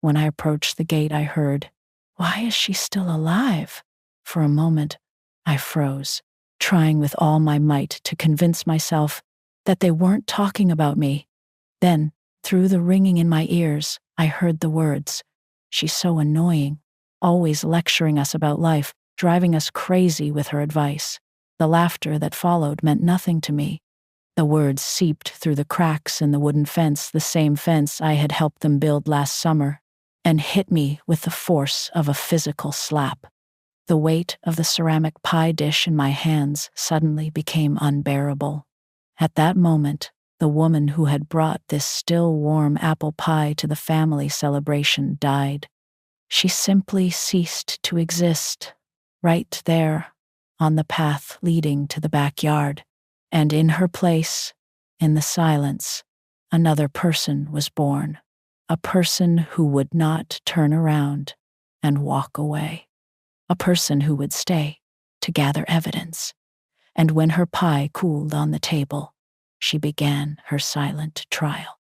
When I approached the gate, I heard, "Why is she still alive?" For a moment, I froze, trying with all my might to convince myself that they weren't talking about me. Then, through the ringing in my ears, I heard the words, "She's so annoying, always lecturing us about life, driving us crazy with her advice." The laughter that followed meant nothing to me. The words seeped through the cracks in the wooden fence, the same fence I had helped them build last summer, and hit me with the force of a physical slap. The weight of the ceramic pie dish in my hands suddenly became unbearable. At that moment, the woman who had brought this still warm apple pie to the family celebration died. She simply ceased to exist, right there, on the path leading to the backyard. And in her place, in the silence, another person was born. A person who would not turn around and walk away. A person who would stay to gather evidence. And when her pie cooled on the table, she began her silent trial.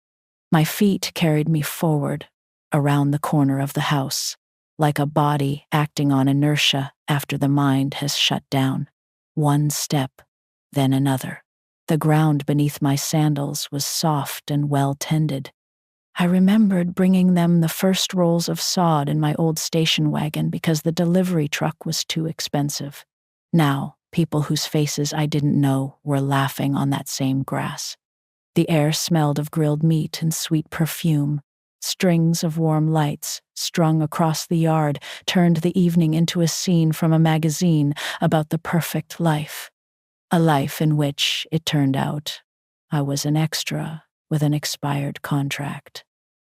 My feet carried me forward, around the corner of the house, like a body acting on inertia after the mind has shut down. One step, then another. The ground beneath my sandals was soft and well-tended. I remembered bringing them the first rolls of sod in my old station wagon because the delivery truck was too expensive. Now, people whose faces I didn't know were laughing on that same grass. The air smelled of grilled meat and sweet perfume. Strings of warm lights, strung across the yard, turned the evening into a scene from a magazine about the perfect life. A life in which, it turned out, I was an extra with an expired contract.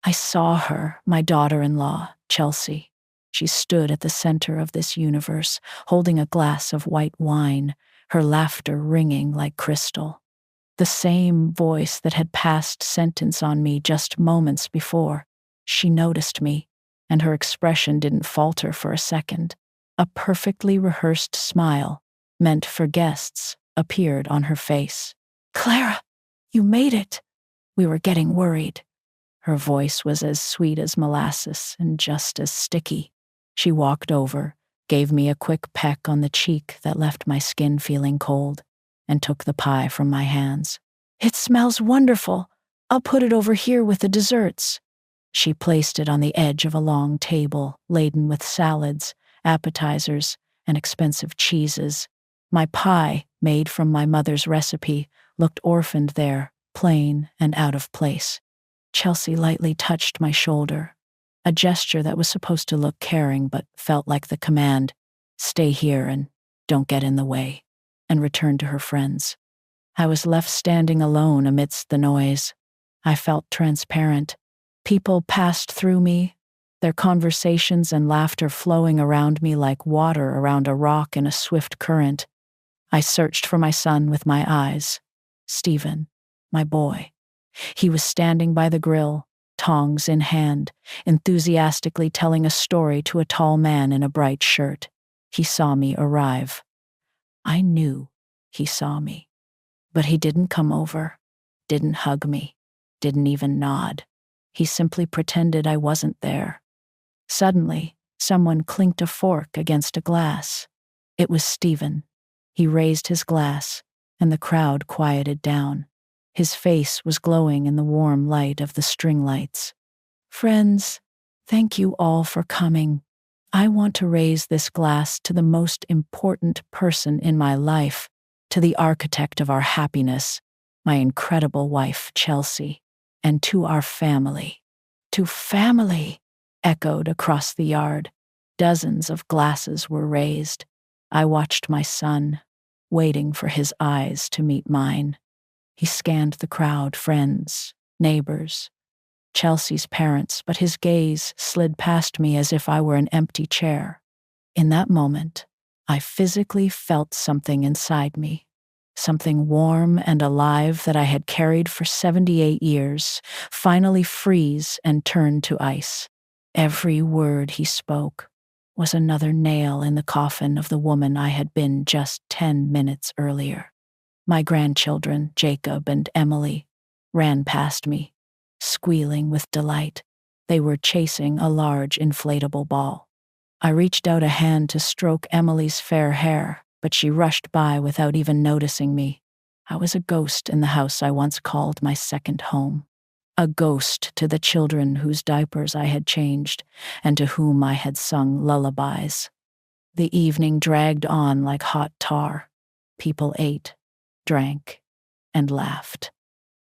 I saw her, my daughter-in-law, Chelsea. She stood at the center of this universe, holding a glass of white wine, her laughter ringing like crystal. The same voice that had passed sentence on me just moments before. She noticed me, and her expression didn't falter for a second. A perfectly rehearsed smile, meant for guests, appeared on her face. "Clara, you made it." We were getting worried. Her voice was as sweet as molasses and just as sticky. She walked over, gave me a quick peck on the cheek that left my skin feeling cold, and took the pie from my hands. "It smells wonderful. I'll put it over here with the desserts." She placed it on the edge of a long table laden with salads, appetizers, and expensive cheeses. My pie, made from my mother's recipe, looked orphaned there, plain and out of place. Chelsea lightly touched my shoulder, a gesture that was supposed to look caring but felt like the command, "Stay here and don't get in the way," and returned to her friends. I was left standing alone amidst the noise. I felt transparent. People passed through me, their conversations and laughter flowing around me like water around a rock in a swift current. I searched for my son with my eyes. Stephen, my boy. He was standing by the grill, tongs in hand, enthusiastically telling a story to a tall man in a bright shirt. He saw me arrive. I knew he saw me. But he didn't come over, didn't hug me, didn't even nod. He simply pretended I wasn't there. Suddenly, someone clinked a fork against a glass. It was Stephen. He raised his glass, and the crowd quieted down. His face was glowing in the warm light of the string lights. "Friends, thank you all for coming. I want to raise this glass to the most important person in my life, to the architect of our happiness, my incredible wife, Chelsea, and to our family." "To family," echoed across the yard. Dozens of glasses were raised. I watched my son, waiting for his eyes to meet mine. He scanned the crowd, friends, neighbors, Chelsea's parents, but his gaze slid past me as if I were an empty chair. In that moment, I physically felt something inside me, something warm and alive that I had carried for 78 years, finally freeze and turn to ice. Every word he spoke was another nail in the coffin of the woman I had been just 10 minutes earlier. My grandchildren, Jacob and Emily, ran past me, squealing with delight. They were chasing a large inflatable ball. I reached out a hand to stroke Emily's fair hair, but she rushed by without even noticing me. I was a ghost in the house I once called my second home. A ghost to the children whose diapers I had changed and to whom I had sung lullabies. The evening dragged on like hot tar. People ate, drank, and laughed.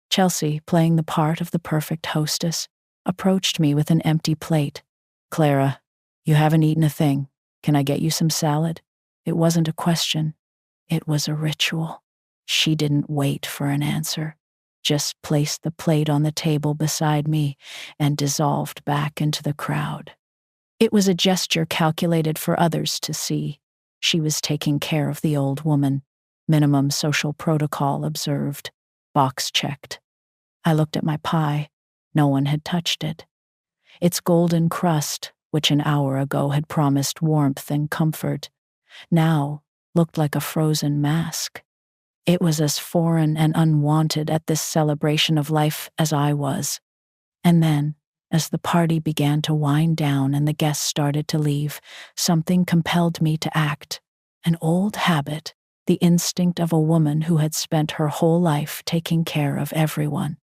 Chelsea, playing the part of the perfect hostess, approached me with an empty plate. "Clara, you haven't eaten a thing. Can I get you some salad?" It wasn't a question. It was a ritual. She didn't wait for an answer, just placed the plate on the table beside me and dissolved back into the crowd. It was a gesture calculated for others to see. She was taking care of the old woman. Minimum social protocol observed. Box checked. I looked at my pie. No one had touched it. Its golden crust, which an hour ago had promised warmth and comfort, now looked like a frozen mask. It was as foreign and unwanted at this celebration of life as I was. And then, as the party began to wind down and the guests started to leave, something compelled me to act. An old habit, the instinct of a woman who had spent her whole life taking care of everyone.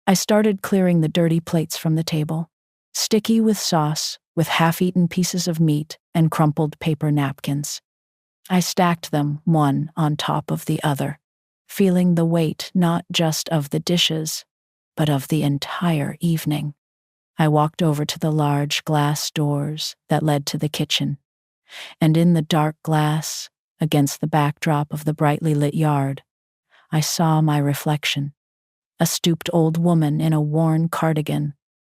I started clearing the dirty plates from the table, sticky with sauce, with half-eaten pieces of meat and crumpled paper napkins. I stacked them one on top of the other, feeling the weight not just of the dishes, but of the entire evening. I walked over to the large glass doors that led to the kitchen, and in the dark glass, against the backdrop of the brightly lit yard, I saw my reflection, a stooped old woman in a worn cardigan,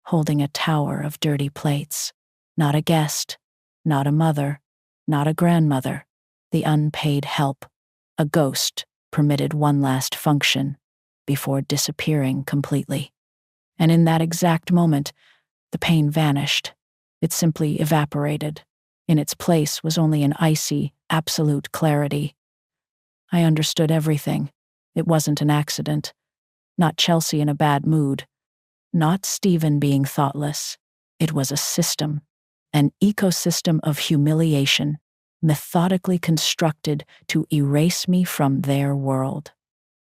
holding a tower of dirty plates. Not a guest, not a mother, not a grandmother, the unpaid help, a ghost permitted one last function before disappearing completely. And in that exact moment, the pain vanished. It simply evaporated. In its place was only an icy, absolute clarity. I understood everything. It wasn't an accident. Not Chelsea in a bad mood. Not Stephen being thoughtless. It was a system, an ecosystem of humiliation, methodically constructed to erase me from their world.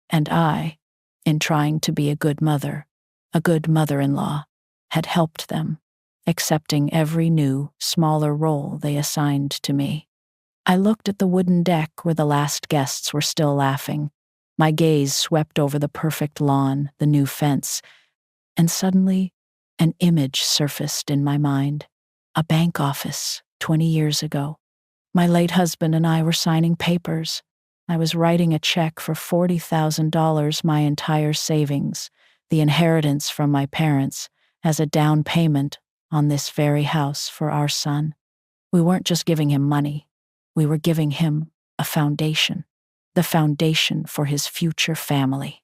And I, in trying to be a good mother, a good mother-in-law, had helped them, accepting every new, smaller role they assigned to me. I looked at the wooden deck where the last guests were still laughing. My gaze swept over the perfect lawn, the new fence, and suddenly an image surfaced in my mind. A bank office, 20 years ago. My late husband and I were signing papers. I was writing a check for $40,000, my entire savings, the inheritance from my parents, as a down payment on this very house for our son. We weren't just giving him money. We were giving him a foundation, the foundation for his future family.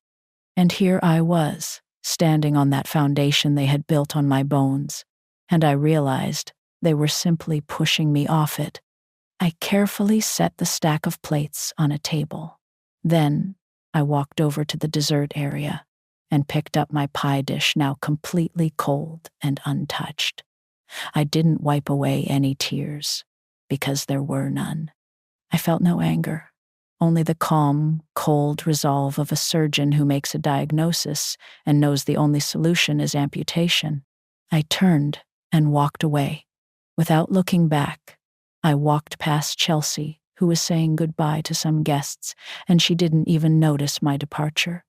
And here I was, standing on that foundation they had built on my bones, and I realized they were simply pushing me off it. I carefully set the stack of plates on a table. Then I walked over to the dessert area and picked up my pie dish, now completely cold and untouched. I didn't wipe away any tears, because there were none. I felt no anger, only the calm, cold resolve of a surgeon who makes a diagnosis and knows the only solution is amputation. I turned and walked away. Without looking back, I walked past Chelsea, who was saying goodbye to some guests, and she didn't even notice my departure.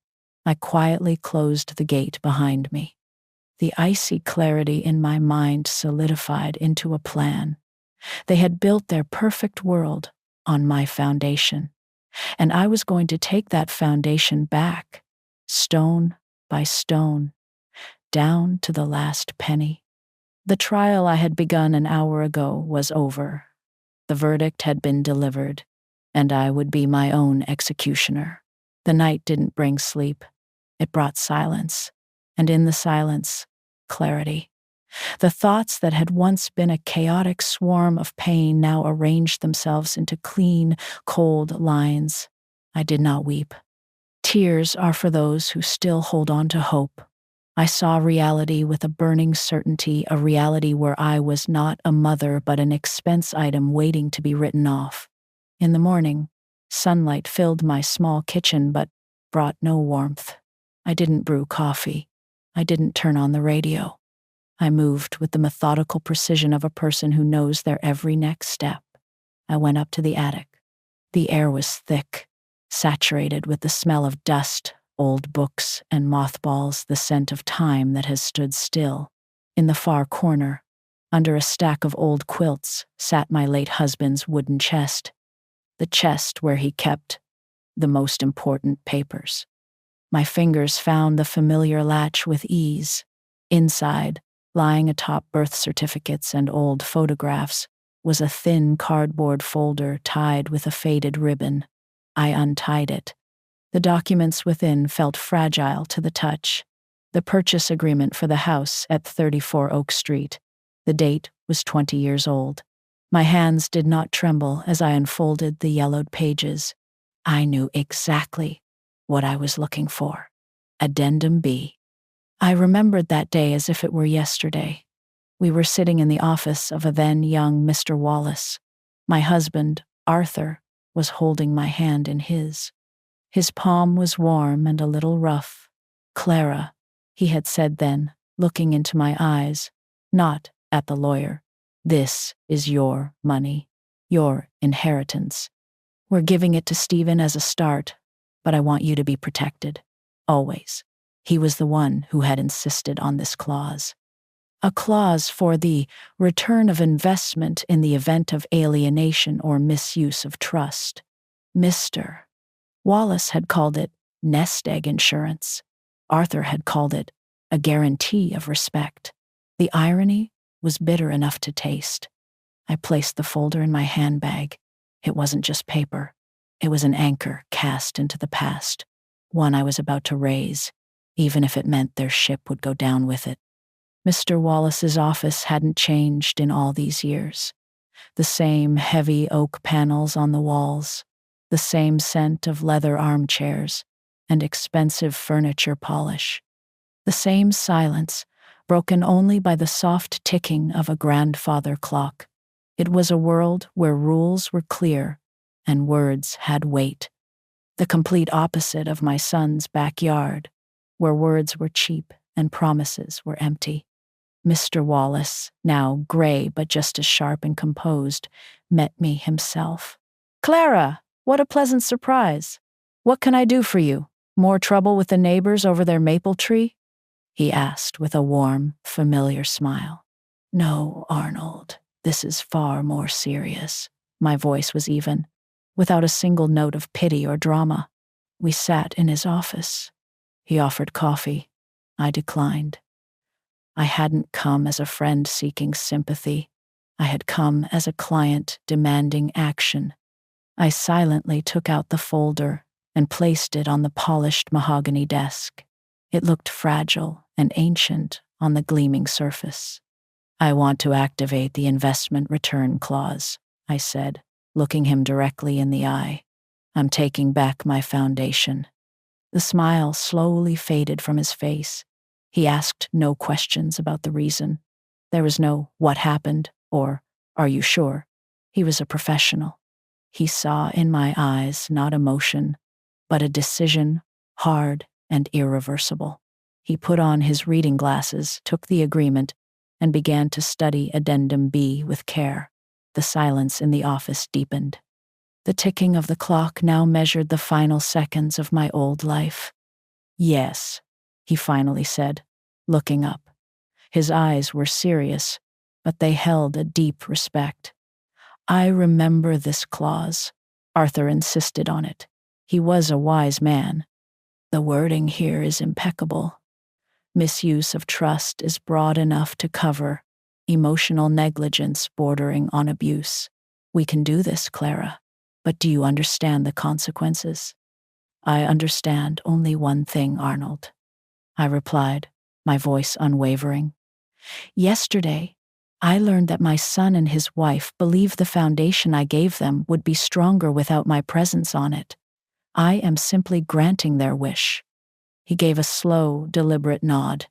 I quietly closed the gate behind me. The icy clarity in my mind solidified into a plan. They had built their perfect world on my foundation, and I was going to take that foundation back, stone by stone, down to the last penny. The trial I had begun an hour ago was over. The verdict had been delivered, and I would be my own executioner. The night didn't bring sleep. It brought silence, and in the silence, clarity. The thoughts that had once been a chaotic swarm of pain now arranged themselves into clean, cold lines. I did not weep. Tears are for those who still hold on to hope. I saw reality with a burning certainty, a reality where I was not a mother but an expense item waiting to be written off. In the morning, sunlight filled my small kitchen but brought no warmth. I didn't brew coffee. I didn't turn on the radio. I moved with the methodical precision of a person who knows their every next step. I went up to the attic. The air was thick, saturated with the smell of dust, old books, and mothballs, the scent of time that has stood still. In the far corner, under a stack of old quilts, sat my late husband's wooden chest, the chest where he kept the most important papers. My fingers found the familiar latch with ease. Inside, lying atop birth certificates and old photographs, was a thin cardboard folder tied with a faded ribbon. I untied it. The documents within felt fragile to the touch. The purchase agreement for the house at 34 Oak Street. The date was 20 years old. My hands did not tremble as I unfolded the yellowed pages. I knew exactly what I was looking for. Addendum B. I remembered that day as if it were yesterday. We were sitting in the office of a then young Mr. Wallace. My husband, Arthur, was holding my hand in his. His palm was warm and a little rough. "Clara," he had said then, looking into my eyes, not at the lawyer. "This is your money, your inheritance. We're giving it to Stephen as a start, but I want you to be protected. Always." He was the one who had insisted on this clause. A clause for the return of investment in the event of alienation or misuse of trust. Mr. Wallace had called it nest egg insurance. Arthur had called it a guarantee of respect. The irony was bitter enough to taste. I placed the folder in my handbag. It wasn't just paper. It was an anchor cast into the past, one I was about to raise, even if it meant their ship would go down with it. Mr. Wallace's office hadn't changed in all these years. The same heavy oak panels on the walls, the same scent of leather armchairs and expensive furniture polish. The same silence, broken only by the soft ticking of a grandfather clock. It was a world where rules were clear and words had weight. The complete opposite of my son's backyard, where words were cheap and promises were empty. Mr. Wallace, now gray but just as sharp and composed, met me himself. "Clara, what a pleasant surprise. What can I do for you? More trouble with the neighbors over their maple tree?" he asked with a warm, familiar smile. "No, Arnold, this is far more serious." My voice was even, without a single note of pity or drama. We sat in his office. He offered coffee. I declined. I hadn't come as a friend seeking sympathy. I had come as a client demanding action. I silently took out the folder and placed it on the polished mahogany desk. It looked fragile and ancient on the gleaming surface. "I want to activate the investment return clause," I said, looking him directly in the eye. "I'm taking back my foundation." The smile slowly faded from his face. He asked no questions about the reason. There was no "what happened" or "are you sure?" He was a professional. He saw in my eyes not emotion, but a decision, hard and irreversible. He put on his reading glasses, took the agreement, and began to study Addendum B with care. The silence in the office deepened. The ticking of the clock now measured the final seconds of my old life. "Yes," he finally said, looking up. His eyes were serious, but they held a deep respect. "I remember this clause." Arthur insisted on it. He was a wise man. "The wording here is impeccable. Misuse of trust is broad enough to cover emotional negligence bordering on abuse. We can do this, Clara, but do you understand the consequences?" "I understand only one thing, Arnold," I replied, my voice unwavering. "Yesterday, I learned that my son and his wife believe the foundation I gave them would be stronger without my presence on it. I am simply granting their wish." He gave a slow, deliberate nod.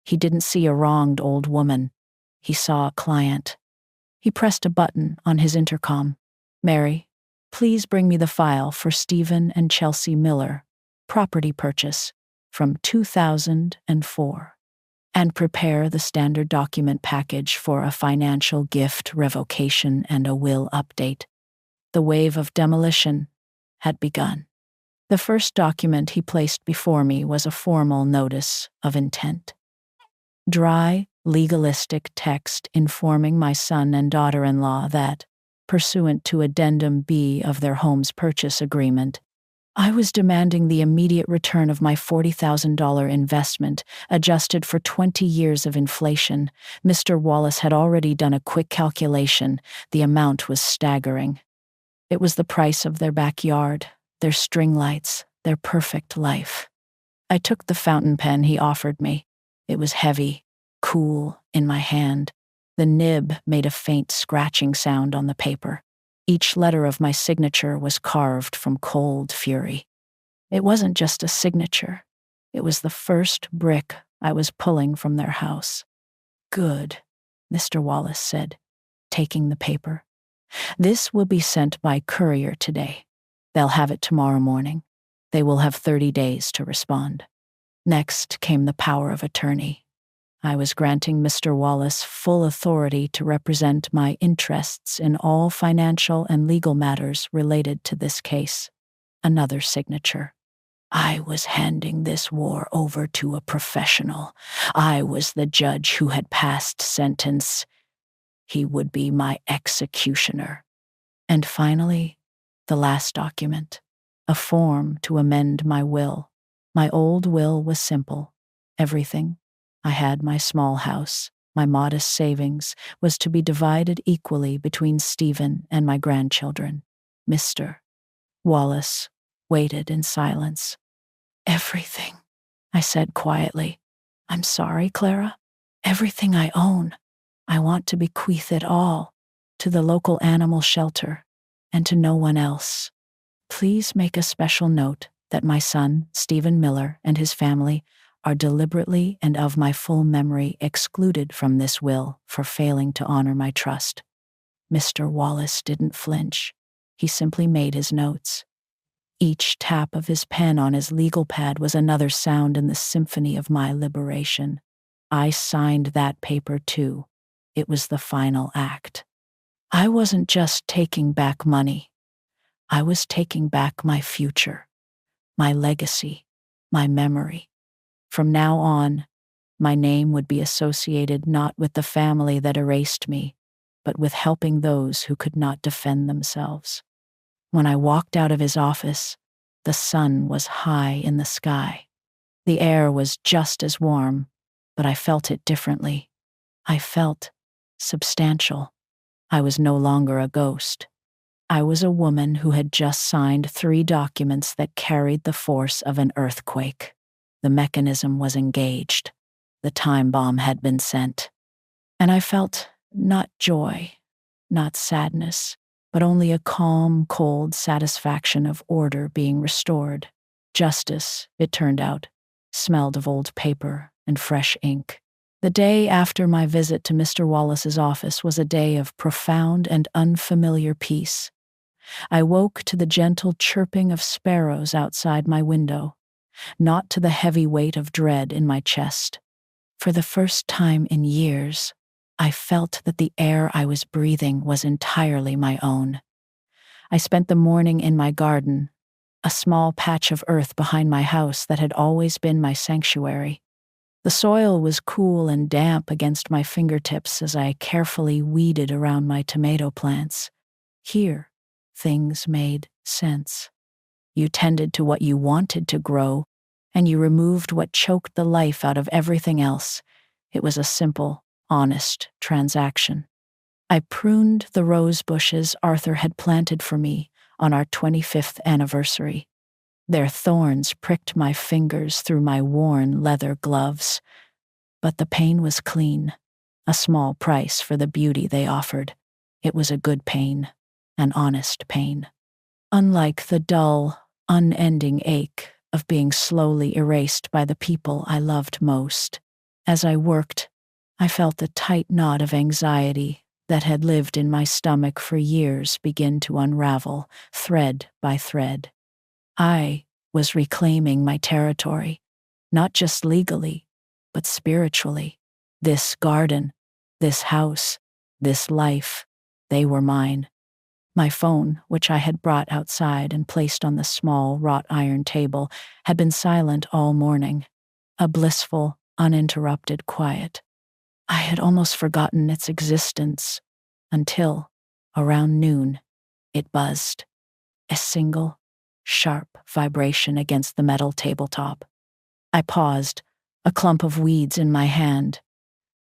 He didn't see a wronged old woman. He saw a client. He pressed a button on his intercom. "Mary, please bring me the file for Stephen and Chelsea Miller, property purchase from 2004, and prepare the standard document package for a financial gift revocation and a will update." The wave of demolition had begun. The first document he placed before me was a formal notice of intent. Dry, legalistic text informing my son and daughter-in-law that, pursuant to Addendum B of their home's purchase agreement, I was demanding the immediate return of my $40,000 investment, adjusted for 20 years of inflation. Mr. Wallace had already done a quick calculation. The amount was staggering. It was the price of their backyard, their string lights, their perfect life. I took the fountain pen he offered me. It was heavy, cool in my hand. The nib made a faint scratching sound on the paper. Each letter of my signature was carved from cold fury. It wasn't just a signature. It was the first brick I was pulling from their house. "Good," Mr. Wallace said, taking the paper. "This will be sent by courier today. They'll have it tomorrow morning. They will have 30 days to respond." Next came the power of attorney. I was granting Mr. Wallace full authority to represent my interests in all financial and legal matters related to this case. Another signature. I was handing this war over to a professional. I was the judge who had passed sentence. He would be my executioner. And finally, the last document, a form to amend my will. My old will was simple. Everything. I had my small house, my modest savings, was to be divided equally between Stephen and my grandchildren. Mr. Wallace waited in silence. "Everything," I said quietly. "I'm sorry, Clara. Everything I own. I want to bequeath it all to the local animal shelter and to no one else. Please make a special note that my son, Stephen Miller, and his family are deliberately and of my full memory excluded from this will for failing to honor my trust." Mr. Wallace didn't flinch. He simply made his notes. Each tap of his pen on his legal pad was another sound in the symphony of my liberation. I signed that paper too. It was the final act. I wasn't just taking back money. I was taking back my future, my legacy, my memory. From now on, my name would be associated not with the family that erased me, but with helping those who could not defend themselves. When I walked out of his office, the sun was high in the sky. The air was just as warm, but I felt it differently. I felt substantial. I was no longer a ghost. I was a woman who had just signed 3 documents that carried the force of an earthquake. The mechanism was engaged. The time bomb had been sent. And I felt not joy, not sadness, but only a calm, cold satisfaction of order being restored. Justice, it turned out, smelled of old paper and fresh ink. The day after my visit to Mr. Wallace's office was a day of profound and unfamiliar peace. I woke to the gentle chirping of sparrows outside my window, not to the heavy weight of dread in my chest. For the first time in years, I felt that the air I was breathing was entirely my own. I spent the morning in my garden, a small patch of earth behind my house that had always been my sanctuary. The soil was cool and damp against my fingertips as I carefully weeded around my tomato plants. Here, things made sense. You tended to what you wanted to grow, and you removed what choked the life out of everything else. It was a simple, honest transaction. I pruned the rose bushes Arthur had planted for me on our 25th anniversary. Their thorns pricked my fingers through my worn leather gloves. But the pain was clean, a small price for the beauty they offered. It was a good pain, an honest pain. Unlike the dull, unending ache of being slowly erased by the people I loved most. As I worked, I felt the tight knot of anxiety that had lived in my stomach for years begin to unravel, thread by thread. I was reclaiming my territory, not just legally, but spiritually. This garden, this house, this life, they were mine. My phone, which I had brought outside and placed on the small wrought iron table, had been silent all morning, a blissful, uninterrupted quiet. I had almost forgotten its existence until, around noon, it buzzed, a single, sharp vibration against the metal tabletop. I paused, a clump of weeds in my hand.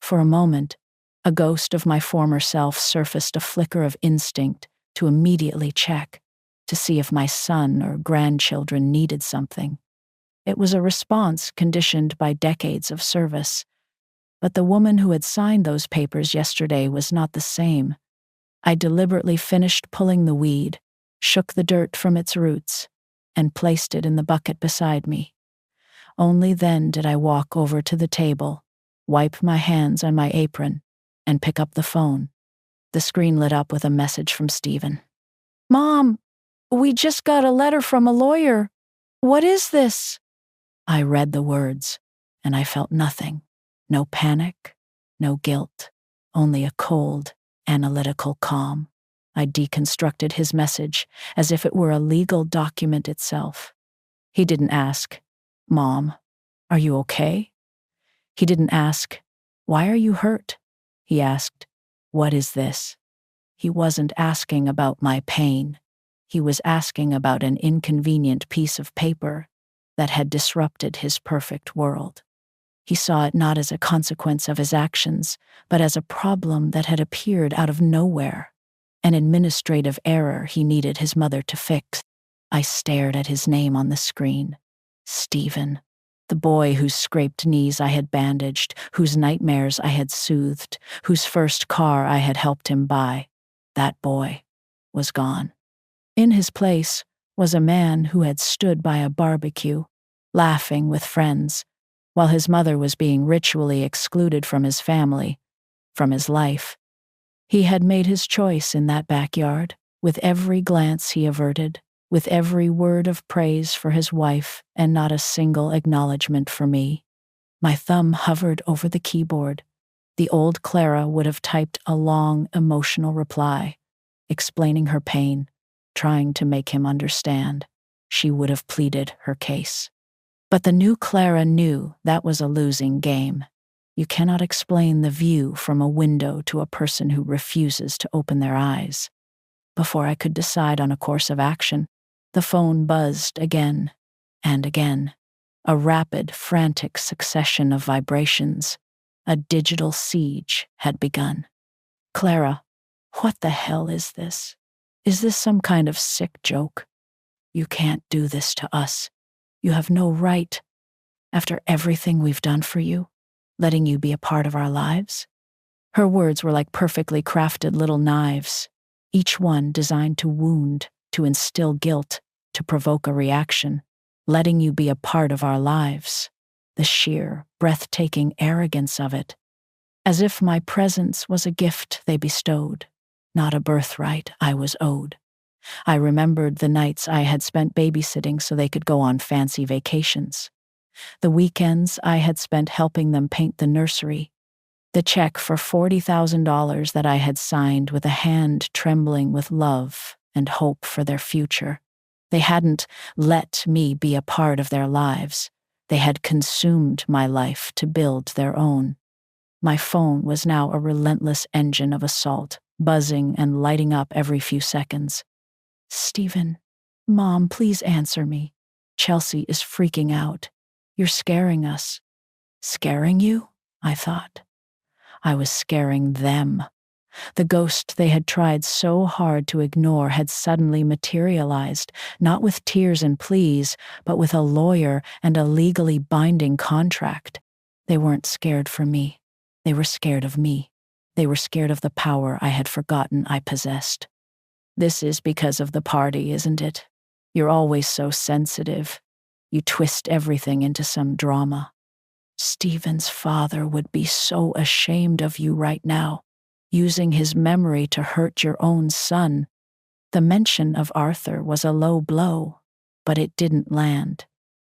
For a moment, a ghost of my former self surfaced, a flicker of instinct to immediately check, to see if my son or grandchildren needed something. It was a response conditioned by decades of service. But the woman who had signed those papers yesterday was not the same. I deliberately finished pulling the weed, shook the dirt from its roots, and placed it in the bucket beside me. Only then did I walk over to the table, wipe my hands on my apron, and pick up the phone. The screen lit up with a message from Stephen. "Mom, we just got a letter from a lawyer. What is this?" I read the words, and I felt nothing. No panic, no guilt, only a cold, analytical calm. I deconstructed his message as if it were a legal document itself. He didn't ask, "Mom, are you okay?" He didn't ask, "Why are you hurt?" He asked, "What is this?" He wasn't asking about my pain. He was asking about an inconvenient piece of paper that had disrupted his perfect world. He saw it not as a consequence of his actions, but as a problem that had appeared out of nowhere, an administrative error he needed his mother to fix. I stared at his name on the screen. Stephen, the boy whose scraped knees I had bandaged, whose nightmares I had soothed, whose first car I had helped him buy. That boy was gone. In his place was a man who had stood by a barbecue, laughing with friends, while his mother was being ritually excluded from his family, from his life. He had made his choice in that backyard, with every glance he averted, with every word of praise for his wife, and not a single acknowledgement for me. My thumb hovered over the keyboard. The old Clara would have typed a long, emotional reply, explaining her pain, trying to make him understand. She would have pleaded her case. But the new Clara knew that was a losing game. You cannot explain the view from a window to a person who refuses to open their eyes. Before I could decide on a course of action, the phone buzzed again and again, a rapid, frantic succession of vibrations. A digital siege had begun. "Clara, what the hell is this? Is this some kind of sick joke? You can't do this to us. You have no right, after everything we've done for you, letting you be a part of our lives." Her words were like perfectly crafted little knives, each one designed to wound, to instill guilt, to provoke a reaction. Letting you be a part of our lives. The sheer, breathtaking arrogance of it. As if my presence was a gift they bestowed, not a birthright I was owed. I remembered the nights I had spent babysitting so they could go on fancy vacations. The weekends I had spent helping them paint the nursery. The check for $40,000 that I had signed with a hand trembling with love and hope for their future. They hadn't let me be a part of their lives. They had consumed my life to build their own. My phone was now a relentless engine of assault, buzzing and lighting up every few seconds. "Stephen, Mom, please answer me. Chelsea is freaking out. You're scaring us." Scaring you? I thought. I was scaring them. The ghost they had tried so hard to ignore had suddenly materialized, not with tears and pleas, but with a lawyer and a legally binding contract. They weren't scared for me. They were scared of me. They were scared of the power I had forgotten I possessed. "This is because of the party, isn't it? You're always so sensitive. You twist everything into some drama." Stephen's father would be so ashamed of you right now, using his memory to hurt your own son. The mention of Arthur was a low blow, but it didn't land.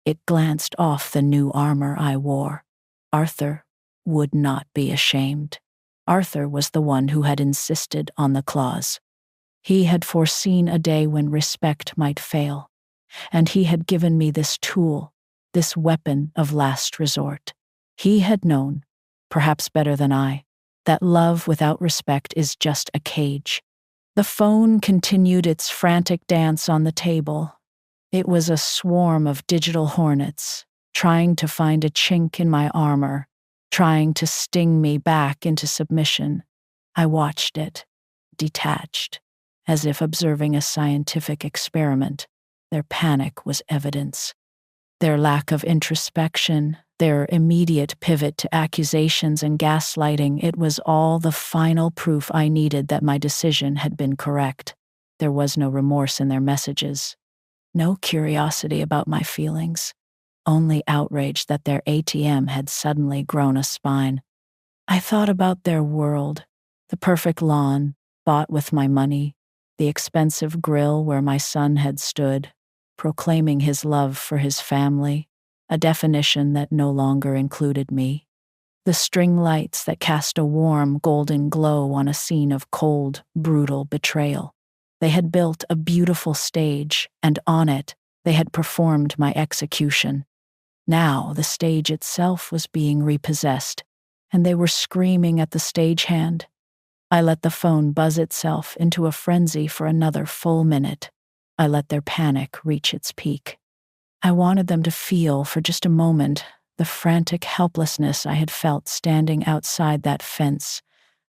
It glanced off the new armor I wore. Arthur would not be ashamed. Arthur was the one who had insisted on the clause. He had foreseen a day when respect might fail, and he had given me this tool, this weapon of last resort. He had known, perhaps better than I, that love without respect is just a cage. The phone continued its frantic dance on the table. It was a swarm of digital hornets, trying to find a chink in my armor, trying to sting me back into submission. I watched it, detached, as if observing a scientific experiment. Their panic was evidence. Their lack of introspection, their immediate pivot to accusations and gaslighting, it was all the final proof I needed that my decision had been correct. There was no remorse in their messages, no curiosity about my feelings, only outrage that their ATM had suddenly grown a spine. I thought about their world, the perfect lawn, bought with my money, the expensive grill where my son had stood, proclaiming his love for his family, a definition that no longer included me. The string lights that cast a warm, golden glow on a scene of cold, brutal betrayal. They had built a beautiful stage, and on it, they had performed my execution. Now the stage itself was being repossessed, and they were screaming at the stagehand. I let the phone buzz itself into a frenzy for another full minute. I let their panic reach its peak. I wanted them to feel, for just a moment, the frantic helplessness I had felt standing outside that fence,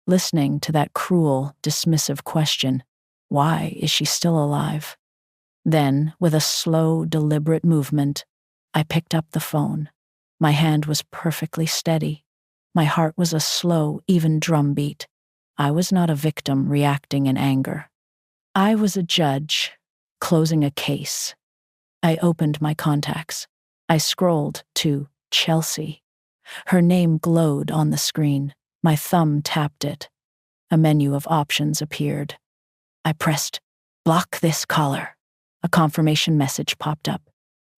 listening to that cruel, dismissive question, "Why is she still alive?" Then, with a slow, deliberate movement, I picked up the phone. My hand was perfectly steady. My heart was a slow, even drumbeat. I was not a victim reacting in anger. I was a judge, closing a case. I opened my contacts. I scrolled to Chelsea. Her name glowed on the screen. My thumb tapped it. A menu of options appeared. I pressed, "Block this caller." A confirmation message popped up.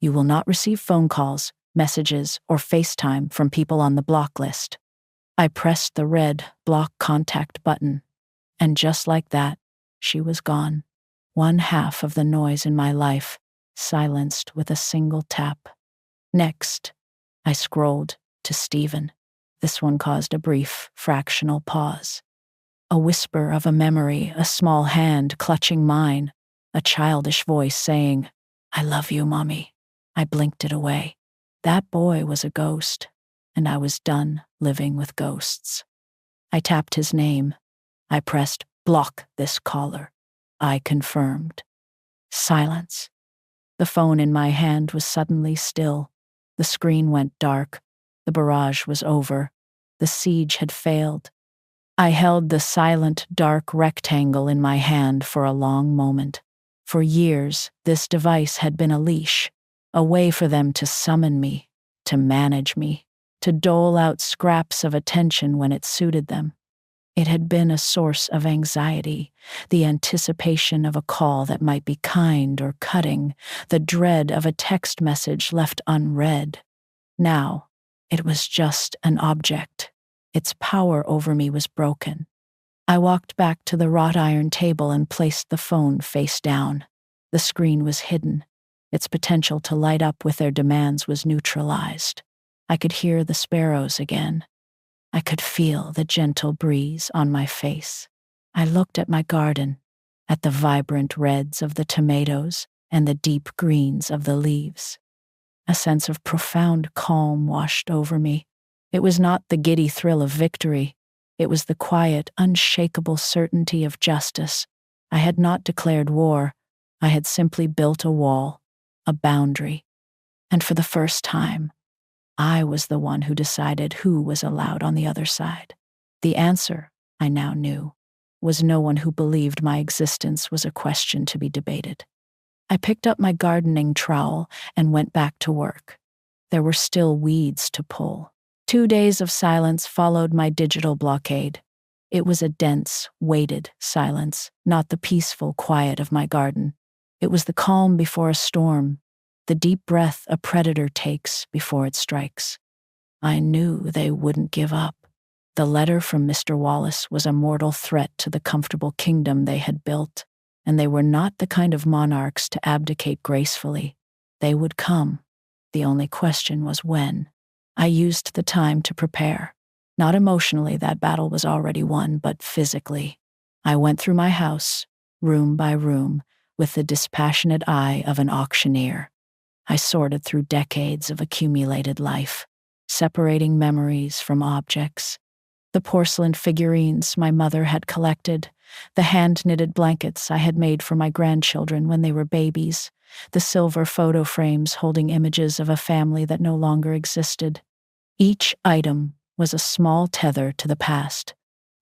"You will not receive phone calls, messages, or FaceTime from people on the block list." I pressed the red block contact button, and just like that, she was gone. One half of the noise in my life, silenced with a single tap. Next, I scrolled to Stephen. This one caused a brief, fractional pause. A whisper of a memory, a small hand clutching mine, a childish voice saying, "I love you, Mommy." I blinked it away. That boy was a ghost, and I was done living with ghosts. I tapped his name. I pressed, "Block this caller." I confirmed. Silence. The phone in my hand was suddenly still. The screen went dark. The barrage was over. The siege had failed. I held the silent, dark rectangle in my hand for a long moment. For years, this device had been a leash, a way for them to summon me, to manage me, to dole out scraps of attention when it suited them. It had been a source of anxiety, the anticipation of a call that might be kind or cutting, the dread of a text message left unread. Now, it was just an object. Its power over me was broken. I walked back to the wrought iron table and placed the phone face down. The screen was hidden. Its potential to light up with their demands was neutralized. I could hear the sparrows again. I could feel the gentle breeze on my face. I looked at my garden, at the vibrant reds of the tomatoes and the deep greens of the leaves. A sense of profound calm washed over me. It was not the giddy thrill of victory. It was the quiet, unshakable certainty of justice. I had not declared war. I had simply built a wall, a boundary. And for the first time, I was the one who decided who was allowed on the other side. The answer, I now knew, was no one who believed my existence was a question to be debated. I picked up my gardening trowel and went back to work. There were still weeds to pull. 2 days of silence followed my digital blockade. It was a dense, weighted silence, not the peaceful quiet of my garden. It was the calm before a storm, the deep breath a predator takes before it strikes. I knew they wouldn't give up. The letter from Mr. Wallace was a mortal threat to the comfortable kingdom they had built, and they were not the kind of monarchs to abdicate gracefully. They would come. The only question was when. I used the time to prepare. Not emotionally, that battle was already won, but physically. I went through my house, room by room, with the dispassionate eye of an auctioneer. I sorted through decades of accumulated life, separating memories from objects. The porcelain figurines my mother had collected, the hand-knitted blankets I had made for my grandchildren when they were babies, the silver photo frames holding images of a family that no longer existed. Each item was a small tether to the past,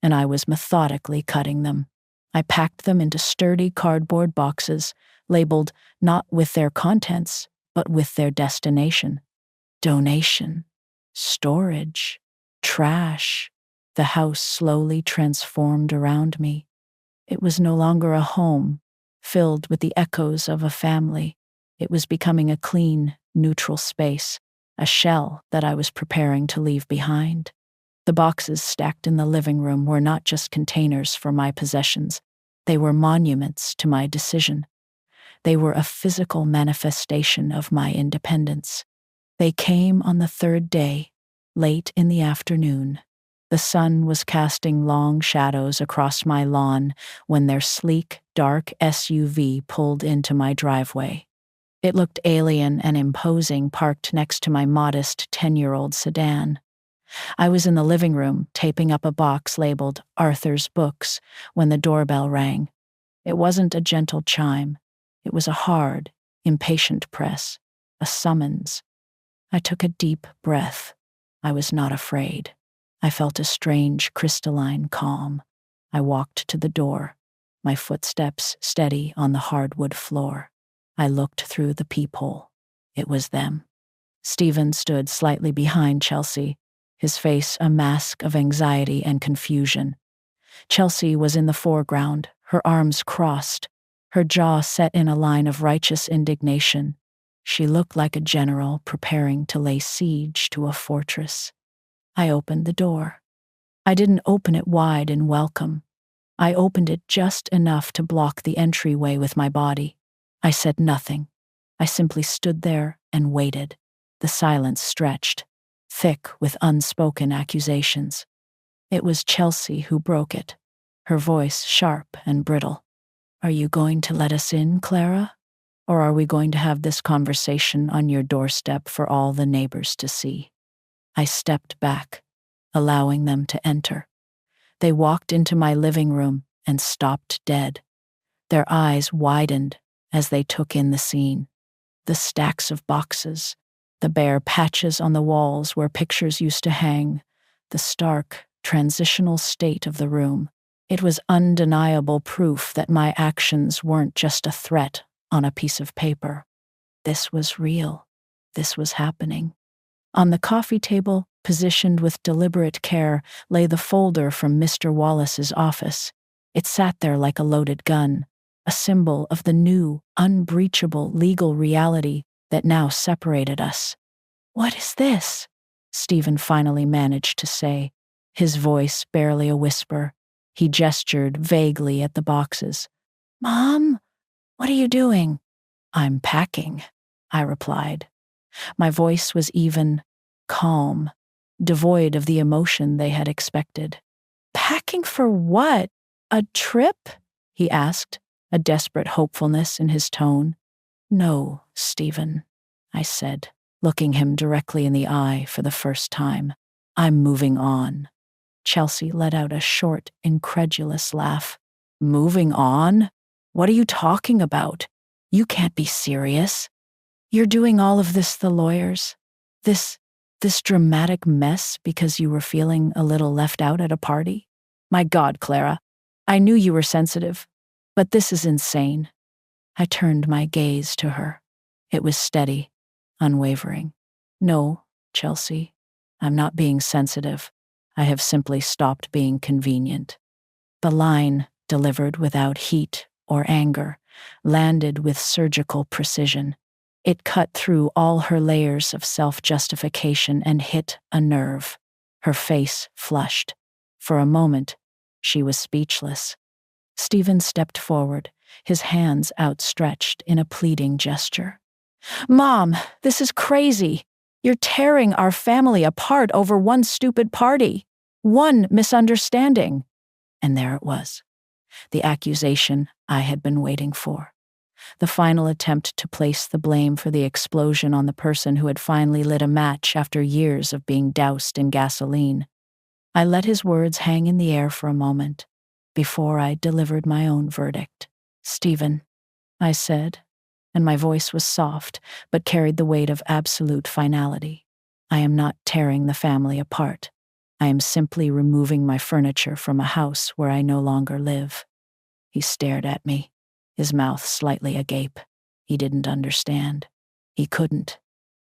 and I was methodically cutting them. I packed them into sturdy cardboard boxes, labeled not with their contents, but with their destination. Donation, storage, trash. The house slowly transformed around me. It was no longer a home, filled with the echoes of a family. It was becoming a clean, neutral space, a shell that I was preparing to leave behind. The boxes stacked in the living room were not just containers for my possessions. They were monuments to my decision. They were a physical manifestation of my independence. They came on the third day, late in the afternoon. The sun was casting long shadows across my lawn when their sleek, dark SUV pulled into my driveway. It looked alien and imposing parked next to my modest 10-year-old sedan. I was in the living room, taping up a box labeled Arthur's Books, when the doorbell rang. It wasn't a gentle chime. It was a hard, impatient press, a summons. I took a deep breath. I was not afraid. I felt a strange, crystalline calm. I walked to the door, my footsteps steady on the hardwood floor. I looked through the peephole. It was them. Stephen stood slightly behind Chelsea, his face a mask of anxiety and confusion. Chelsea was in the foreground, her arms crossed, her jaw set in a line of righteous indignation. She looked like a general preparing to lay siege to a fortress. I opened the door. I didn't open it wide in welcome. I opened it just enough to block the entryway with my body. I said nothing. I simply stood there and waited. The silence stretched, thick with unspoken accusations. It was Chelsea who broke it, her voice sharp and brittle. "Are you going to let us in, Clara? Or are we going to have this conversation on your doorstep for all the neighbors to see?" I stepped back, allowing them to enter. They walked into my living room and stopped dead. Their eyes widened as they took in the scene. The stacks of boxes, the bare patches on the walls where pictures used to hang, the stark, transitional state of the room. It was undeniable proof that my actions weren't just a threat on a piece of paper. This was real. This was happening. On the coffee table, positioned with deliberate care, lay the folder from Mr. Wallace's office. It sat there like a loaded gun, a symbol of the new, unbreachable legal reality that now separated us. "What is this?" Stephen finally managed to say, his voice barely a whisper. He gestured vaguely at the boxes. "Mom, what are you doing?" "I'm packing," I replied. My voice was even, calm, devoid of the emotion they had expected. "Packing for what? A trip?" he asked, a desperate hopefulness in his tone. "No, Stephen," I said, looking him directly in the eye for the first time. "I'm moving on." Chelsea let out a short, incredulous laugh. "Moving on? What are you talking about? You can't be serious. You're doing all of this, the lawyers? This dramatic mess because you were feeling a little left out at a party? My God, Clara, I knew you were sensitive, but this is insane." I turned my gaze to her. It was steady, unwavering. "No, Chelsea, I'm not being sensitive. I have simply stopped being convenient." The line, delivered without heat or anger, landed with surgical precision. It cut through all her layers of self-justification and hit a nerve. Her face flushed. For a moment, she was speechless. Stephen stepped forward, his hands outstretched in a pleading gesture. "Mom, this is crazy. You're tearing our family apart over one stupid party. One misunderstanding." And there it was, the accusation I had been waiting for. The final attempt to place the blame for the explosion on the person who had finally lit a match after years of being doused in gasoline. I let his words hang in the air for a moment before I delivered my own verdict. "Stephen," I said, and my voice was soft but carried the weight of absolute finality. "I am not tearing the family apart. I am simply removing my furniture from a house where I no longer live." He stared at me, his mouth slightly agape. He didn't understand. He couldn't.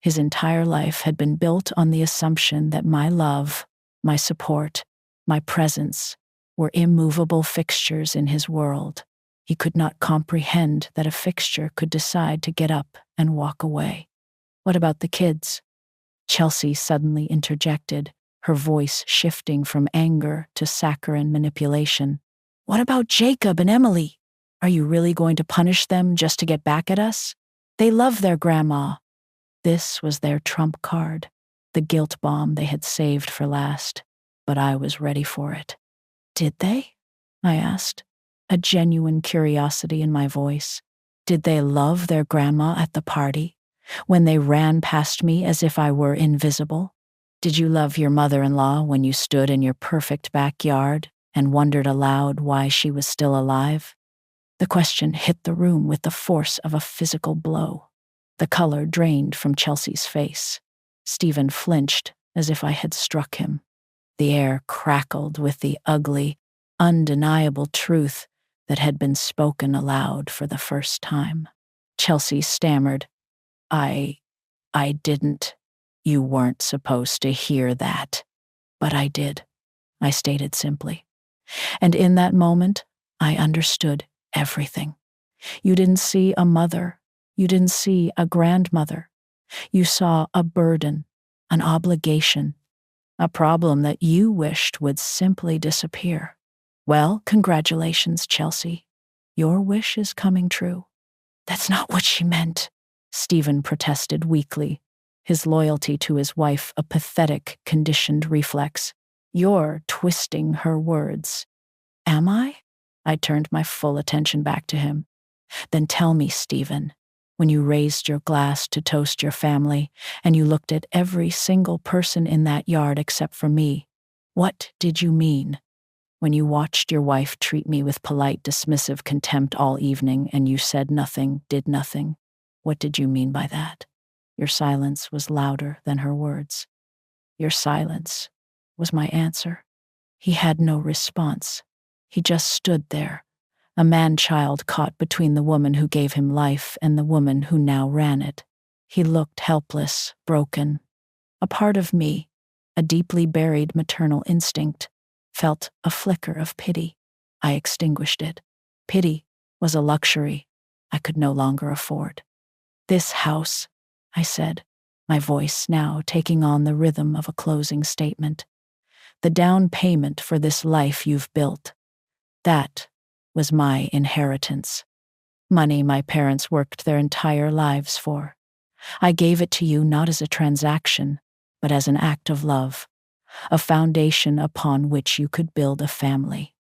His entire life had been built on the assumption that my love, my support, my presence were immovable fixtures in his world. He could not comprehend that a fixture could decide to get up and walk away. "What about the kids?" Chelsea suddenly interjected, her voice shifting from anger to saccharine manipulation. "What about Jacob and Emily? Are you really going to punish them just to get back at us? They love their grandma." This was their trump card, the guilt bomb they had saved for last, but I was ready for it. "Did they?" I asked, a genuine curiosity in my voice. "Did they love their grandma at the party, when they ran past me as if I were invisible? Did you love your mother-in-law when you stood in your perfect backyard and wondered aloud why she was still alive?" The question hit the room with the force of a physical blow. The color drained from Chelsea's face. Stephen flinched as if I had struck him. The air crackled with the ugly, undeniable truth that had been spoken aloud for the first time. Chelsea stammered, I didn't. You weren't supposed to hear that." "But I did," I stated simply. And in that moment, I understood everything. You didn't see a mother. You didn't see a grandmother. You saw a burden, an obligation, a problem that you wished would simply disappear. Well, congratulations, Chelsea. Your wish is coming true. "That's not what she meant," Stephen protested weakly, his loyalty to his wife a pathetic, conditioned reflex. "You're twisting her words." "Am I?" I turned my full attention back to him. "Then tell me, Stephen, when you raised your glass to toast your family and you looked at every single person in that yard except for me, what did you mean? When you watched your wife treat me with polite, dismissive contempt all evening and you said nothing, did nothing, what did you mean by that?" Your silence was louder than her words. "Your silence," was my answer. He had no response. He just stood there, a man-child caught between the woman who gave him life and the woman who now ran it. He looked helpless, broken. A part of me, a deeply buried maternal instinct, felt a flicker of pity. I extinguished it. Pity was a luxury I could no longer afford. "This house," I said, my voice now taking on the rhythm of a closing statement. "The down payment for this life you've built. That was my inheritance. Money my parents worked their entire lives for. I gave it to you not as a transaction, but as an act of love, a foundation upon which you could build a family.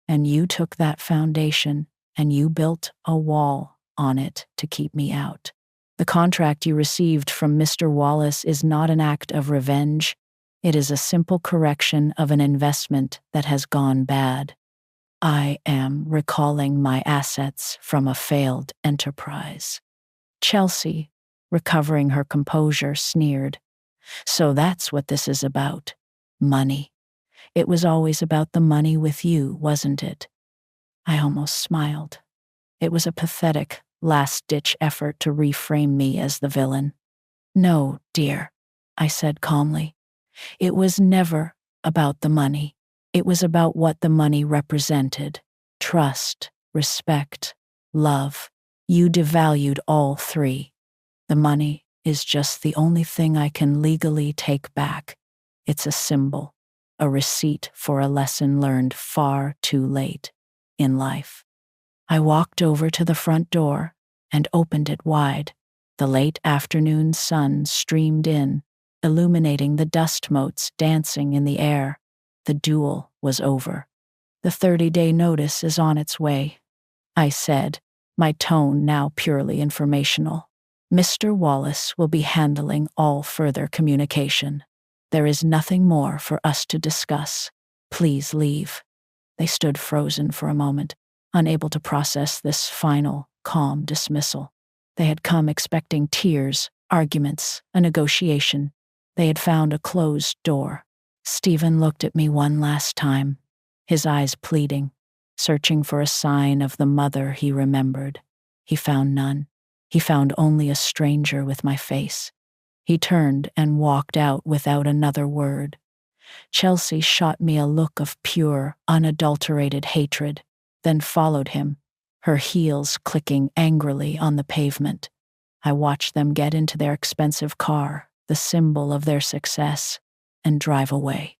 And you took that foundation and you built a wall on it to keep me out. The contract you received from Mr. Wallace is not an act of revenge. It is a simple correction of an investment that has gone bad. I am recalling my assets from a failed enterprise." Chelsea, recovering her composure, sneered. "So that's what this is about. Money. It was always about the money with you, wasn't it?" I almost smiled. It was a pathetic, last-ditch effort to reframe me as the villain. "No, dear," I said calmly. It was never about the money. It was about what the money represented: trust, respect, love. You devalued all three. The money is just the only thing I can legally take back. It's a symbol, a receipt for a lesson learned far too late in life. I walked over to the front door and opened it wide. The late afternoon sun streamed in, illuminating the dust motes dancing in the air. The duel was over. The 30-day notice is on its way, I said, my tone now purely informational. Mr. Wallace will be handling all further communication. There is nothing more for us to discuss. Please leave. They stood frozen for a moment, unable to process this final, calm dismissal. They had come expecting tears, arguments, a negotiation. They had found a closed door. Stephen looked at me one last time, his eyes pleading, searching for a sign of the mother he remembered. He found none. He found only a stranger with my face. He turned and walked out without another word. Chelsea shot me a look of pure, unadulterated hatred, then followed him, her heels clicking angrily on the pavement. I watched them get into their expensive car, the symbol of their success, and drive away.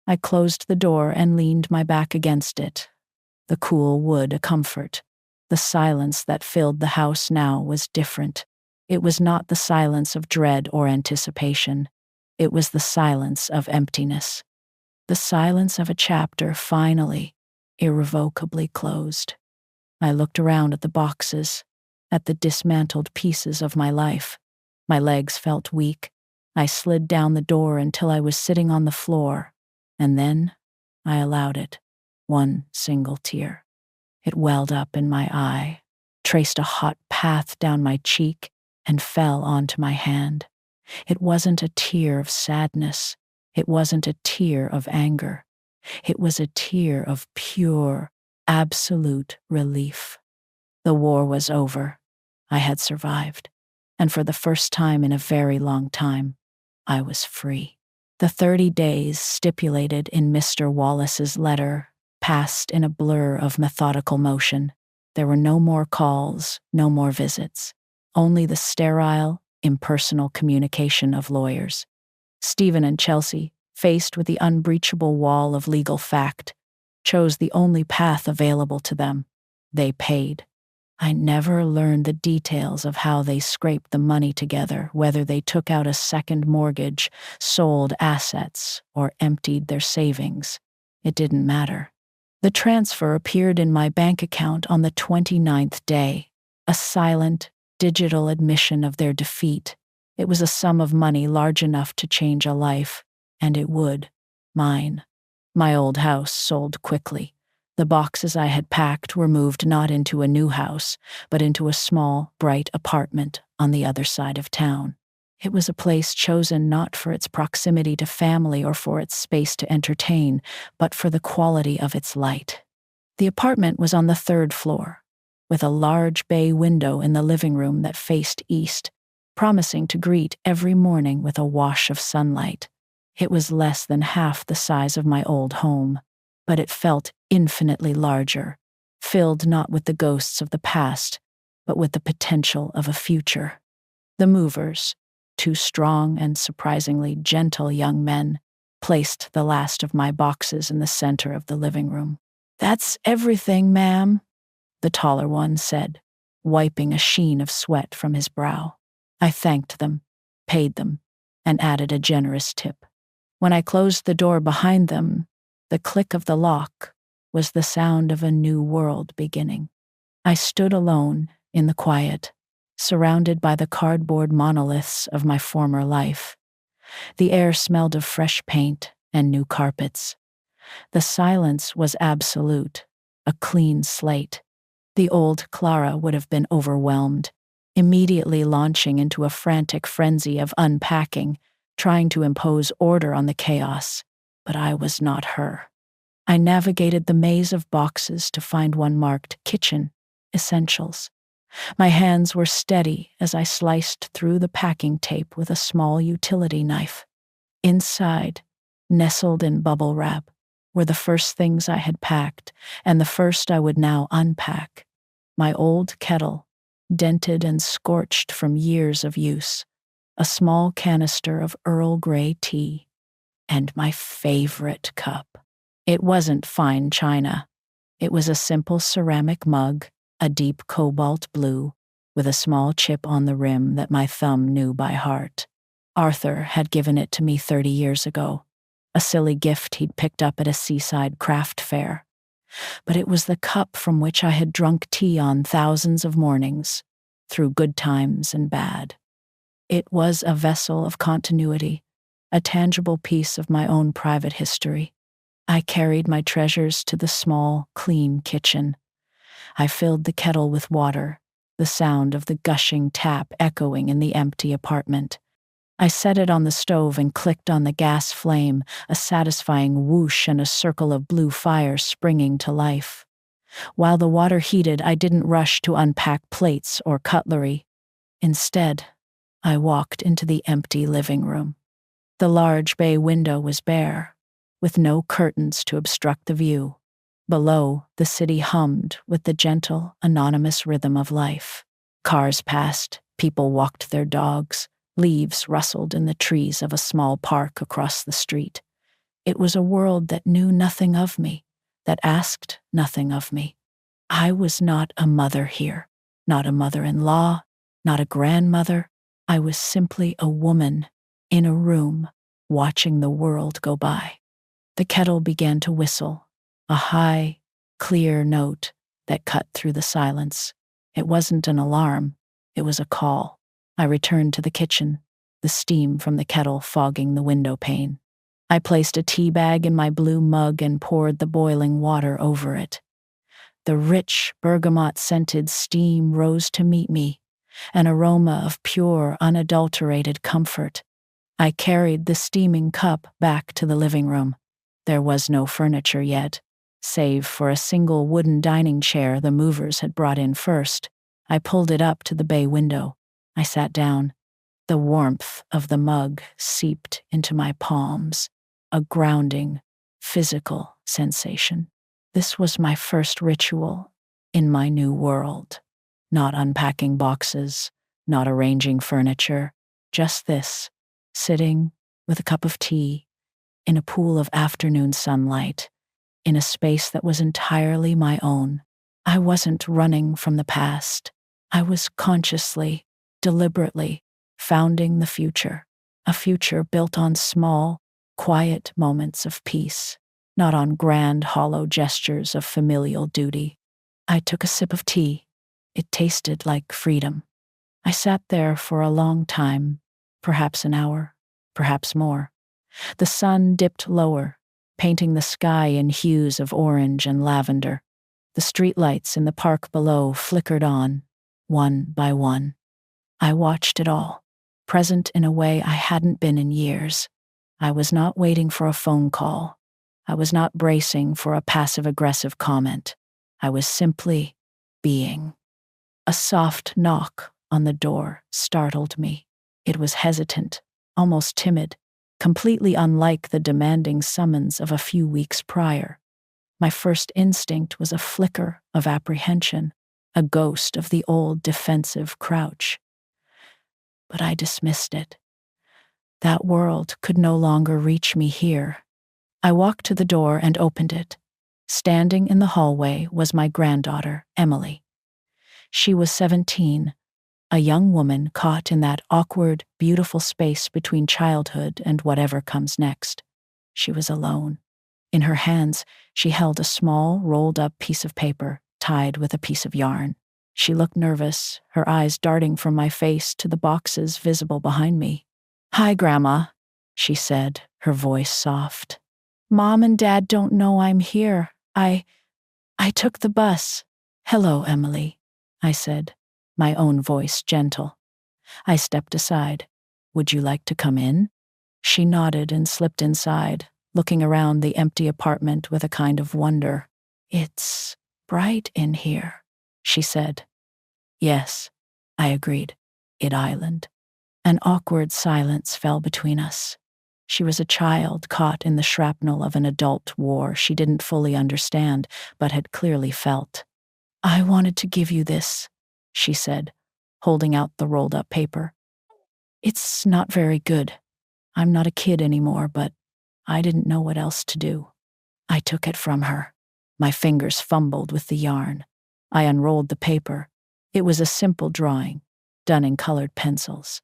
I closed the door and leaned my back against it, the cool wood a comfort. The silence that filled the house now was different. It was not the silence of dread or anticipation. It was the silence of emptiness. The silence of a chapter finally, irrevocably closed. I looked around at the boxes, at the dismantled pieces of my life. My legs felt weak. I slid down the door until I was sitting on the floor, and then I allowed it, one single tear. It welled up in my eye, traced a hot path down my cheek, and fell onto my hand. It wasn't a tear of sadness. It wasn't a tear of anger. It was a tear of pure, absolute relief. The war was over. I had survived. And for the first time in a very long time, I was free. The 30 days stipulated in Mr. Wallace's letter passed in a blur of methodical motion. There were no more calls, no more visits, only the sterile, impersonal communication of lawyers. Stephen and Chelsea, faced with the unbreachable wall of legal fact, chose the only path available to them. They paid. I never learned the details of how they scraped the money together, whether they took out a second mortgage, sold assets, or emptied their savings. It didn't matter. The transfer appeared in my bank account on the 29th day, a silent, digital admission of their defeat. It was a sum of money large enough to change a life, and it would. Mine. My old house sold quickly. The boxes I had packed were moved not into a new house, but into a small, bright apartment on the other side of town. It was a place chosen not for its proximity to family or for its space to entertain, but for the quality of its light. The apartment was on the 3rd floor, with a large bay window in the living room that faced east, promising to greet every morning with a wash of sunlight. It was less than half the size of my old home, but it felt infinitely larger, filled not with the ghosts of the past, but with the potential of a future. The movers, 2 strong and surprisingly gentle young men, placed the last of my boxes in the center of the living room. "That's everything, ma'am," the taller one said, wiping a sheen of sweat from his brow. I thanked them, paid them, and added a generous tip. When I closed the door behind them, the click of the lock was the sound of a new world beginning. I stood alone in the quiet, surrounded by the cardboard monoliths of my former life. The air smelled of fresh paint and new carpets. The silence was absolute, a clean slate. The old Clara would have been overwhelmed, immediately launching into a frantic frenzy of unpacking, trying to impose order on the chaos, but I was not her. I navigated the maze of boxes to find one marked Kitchen Essentials. My hands were steady as I sliced through the packing tape with a small utility knife. Inside, nestled in bubble wrap, were the first things I had packed, and the first I would now unpack. My old kettle, dented and scorched from years of use, a small canister of Earl Grey tea, and my favorite cup. It wasn't fine china. It was a simple ceramic mug, a deep cobalt blue, with a small chip on the rim that my thumb knew by heart. Arthur had given it to me 30 years ago, a silly gift he'd picked up at a seaside craft fair. But it was the cup from which I had drunk tea on thousands of mornings, through good times and bad. It was a vessel of continuity, a tangible piece of my own private history. I carried my treasures to the small, clean kitchen. I filled the kettle with water, the sound of the gushing tap echoing in the empty apartment. I set it on the stove and clicked on the gas flame, a satisfying whoosh and a circle of blue fire springing to life. While the water heated, I didn't rush to unpack plates or cutlery. Instead, I walked into the empty living room. The large bay window was bare, with no curtains to obstruct the view. Below, the city hummed with the gentle, anonymous rhythm of life. Cars passed, people walked their dogs, leaves rustled in the trees of a small park across the street. It was a world that knew nothing of me, that asked nothing of me. I was not a mother here, not a mother-in-law, not a grandmother. I was simply a woman in a room, watching the world go by. The kettle began to whistle, a high, clear note that cut through the silence. It wasn't an alarm, it was a call. I returned to the kitchen, the steam from the kettle fogging the window pane. I placed a tea bag in my blue mug and poured the boiling water over it. The rich, bergamot-scented steam rose to meet me, an aroma of pure, unadulterated comfort. I carried the steaming cup back to the living room. There was no furniture yet, save for a single wooden dining chair the movers had brought in first. I pulled it up to the bay window. I sat down. The warmth of the mug seeped into my palms, a grounding, physical sensation. This was my first ritual in my new world. Not unpacking boxes, not arranging furniture, just this, sitting with a cup of tea, in a pool of afternoon sunlight, in a space that was entirely my own. I wasn't running from the past. I was consciously, deliberately, founding the future, a future built on small, quiet moments of peace, not on grand, hollow gestures of familial duty. I took a sip of tea. It tasted like freedom. I sat there for a long time, perhaps an hour, perhaps more. The sun dipped lower, painting the sky in hues of orange and lavender. The streetlights in the park below flickered on, one by one. I watched it all, present in a way I hadn't been in years. I was not waiting for a phone call. I was not bracing for a passive-aggressive comment. I was simply being. A soft knock on the door startled me. It was hesitant, almost timid, completely unlike the demanding summons of a few weeks prior. My first instinct was a flicker of apprehension, a ghost of the old defensive crouch. But I dismissed it. That world could no longer reach me here. I walked to the door and opened it. Standing in the hallway was my granddaughter, Emily. She was 17, a young woman caught in that awkward, beautiful space between childhood and whatever comes next. She was alone. In her hands, she held a small, rolled-up piece of paper tied with a piece of yarn. She looked nervous, her eyes darting from my face to the boxes visible behind me. "Hi, Grandma," she said, her voice soft. "Mom and Dad don't know I'm here. I took the bus." "Hello, Emily," I said, my own voice gentle. I stepped aside. "Would you like to come in?" She nodded and slipped inside, looking around the empty apartment with a kind of wonder. "It's bright in here," she said. "Yes," I agreed. "It island." An awkward silence fell between us. She was a child caught in the shrapnel of an adult war she didn't fully understand, but had clearly felt. "I wanted to give you this," she said, holding out the rolled-up paper. "It's not very good. I'm not a kid anymore, but I didn't know what else to do." I took it from her. My fingers fumbled with the yarn. I unrolled the paper. It was a simple drawing, done in colored pencils.